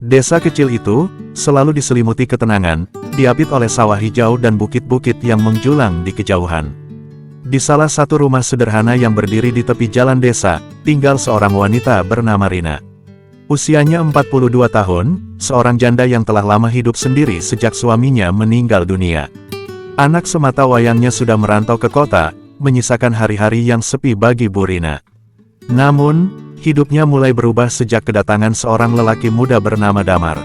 Desa kecil itu, selalu diselimuti ketenangan, diapit oleh sawah hijau dan bukit-bukit yang menjulang di kejauhan. Di salah satu rumah sederhana yang berdiri di tepi jalan desa, tinggal seorang wanita bernama Rina. Usianya 42 tahun, seorang janda yang telah lama hidup sendiri sejak suaminya meninggal dunia. Anak semata wayangnya sudah merantau ke kota, menyisakan hari-hari yang sepi bagi Bu Rina. Namun, hidupnya mulai berubah sejak kedatangan seorang lelaki muda bernama Damar.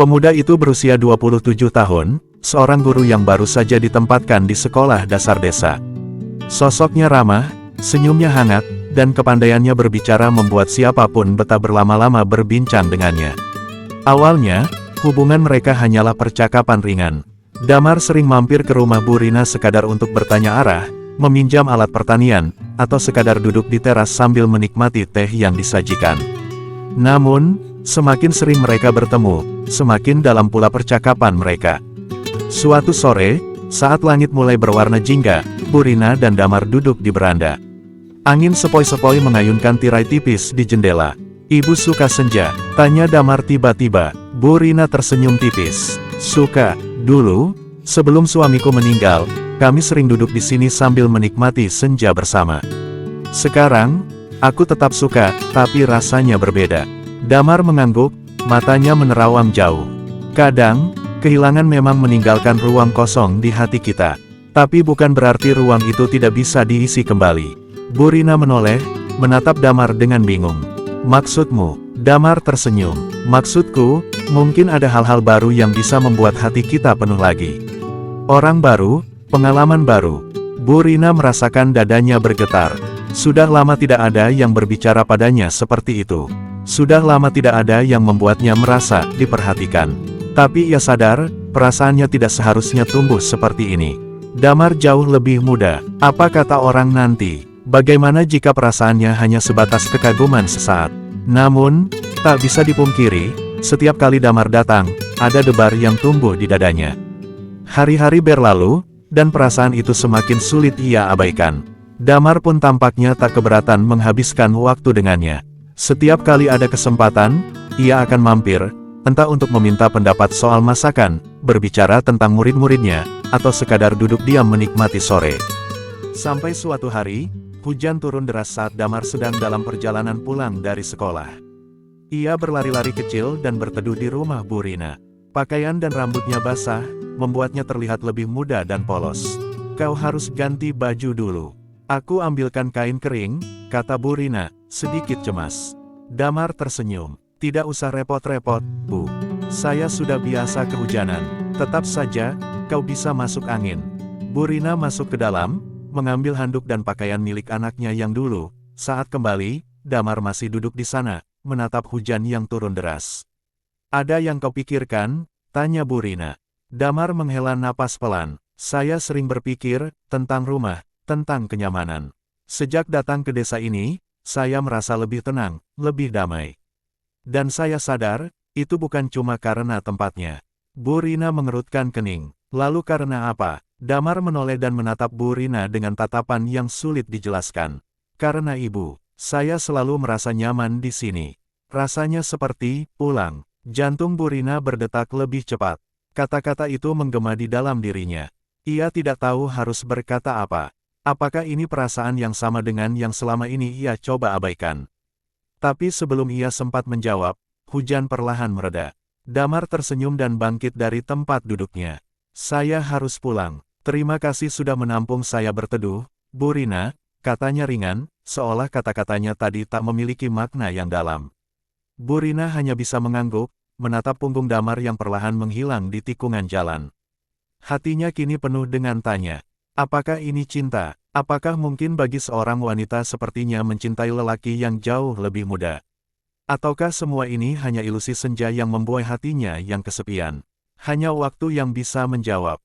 Pemuda itu berusia 27 tahun, seorang guru yang baru saja ditempatkan di sekolah dasar desa. Sosoknya ramah, senyumnya hangat, dan kepandaiannya berbicara membuat siapapun betah berlama-lama berbincang dengannya. Awalnya, hubungan mereka hanyalah percakapan ringan. Damar sering mampir ke rumah Bu Rina sekadar untuk bertanya arah, meminjam alat pertanian, atau sekadar duduk di teras sambil menikmati teh yang disajikan. Namun, semakin sering mereka bertemu, semakin dalam pula percakapan mereka. Suatu sore, saat langit mulai berwarna jingga, Bu Rina dan Damar duduk di beranda. Angin sepoi-sepoi mengayunkan tirai tipis di jendela. "Ibu suka senja?" tanya Damar tiba-tiba. Bu Rina tersenyum tipis. "Suka. Dulu, sebelum suamiku meninggal, kami sering duduk di sini sambil menikmati senja bersama. Sekarang, aku tetap suka, tapi rasanya berbeda." Damar mengangguk, matanya menerawang jauh. "Kadang, kehilangan memang meninggalkan ruang kosong di hati kita. Tapi bukan berarti ruang itu tidak bisa diisi kembali." Bu Rina menoleh, menatap Damar dengan bingung. "Maksudmu?" Damar tersenyum. "Maksudku, mungkin ada hal-hal baru yang bisa membuat hati kita penuh lagi. Orang baru, pengalaman baru." Bu Rina merasakan dadanya bergetar. Sudah lama tidak ada yang berbicara padanya seperti itu. Sudah lama tidak ada yang membuatnya merasa diperhatikan. Tapi ia sadar, perasaannya tidak seharusnya tumbuh seperti ini. Damar jauh lebih muda. Apa kata orang nanti? Bagaimana jika perasaannya hanya sebatas kekaguman sesaat? Namun, tak bisa dipungkiri, setiap kali Damar datang, ada debar yang tumbuh di dadanya. Hari-hari berlalu, dan perasaan itu semakin sulit ia abaikan. Damar pun tampaknya tak keberatan menghabiskan waktu dengannya. Setiap kali ada kesempatan, ia akan mampir, entah untuk meminta pendapat soal masakan, berbicara tentang murid-muridnya, atau sekadar duduk diam menikmati sore. Sampai suatu hari, hujan turun deras saat Damar sedang dalam perjalanan pulang dari sekolah. Ia berlari-lari kecil dan berteduh di rumah Bu Rina. Pakaian dan rambutnya basah, membuatnya terlihat lebih muda dan polos. "Kau harus ganti baju dulu. Aku ambilkan kain kering," kata Bu Rina, sedikit cemas. Damar tersenyum. "Tidak usah repot-repot, Bu. Saya sudah biasa kehujanan. Tetap saja, kau bisa masuk angin." Bu Rina masuk ke dalam, mengambil handuk dan pakaian milik anaknya yang dulu. Saat kembali, Damar masih duduk di sana, menatap hujan yang turun deras. "Ada yang kau pikirkan?" tanya Bu Rina. Damar menghela napas pelan. "Saya sering berpikir tentang rumah, tentang kenyamanan. Sejak datang ke desa ini, saya merasa lebih tenang, lebih damai. Dan saya sadar, itu bukan cuma karena tempatnya." Bu Rina mengerutkan kening. "Lalu karena apa?" Damar menoleh dan menatap Bu Rina dengan tatapan yang sulit dijelaskan. "Karena ibu, saya selalu merasa nyaman di sini. Rasanya seperti pulang." Jantung Bu Rina berdetak lebih cepat. Kata-kata itu menggema di dalam dirinya. Ia tidak tahu harus berkata apa. Apakah ini perasaan yang sama dengan yang selama ini ia coba abaikan? Tapi sebelum ia sempat menjawab, hujan perlahan mereda. Damar tersenyum dan bangkit dari tempat duduknya. "Saya harus pulang. Terima kasih sudah menampung saya berteduh, Bu Rina," katanya ringan, seolah kata-katanya tadi tak memiliki makna yang dalam. Bu Rina hanya bisa mengangguk, menatap punggung Damar yang perlahan menghilang di tikungan jalan. Hatinya kini penuh dengan tanya. Apakah ini cinta? Apakah mungkin bagi seorang wanita sepertinya mencintai lelaki yang jauh lebih muda? Ataukah semua ini hanya ilusi senja yang membuai hatinya yang kesepian? Hanya waktu yang bisa menjawab.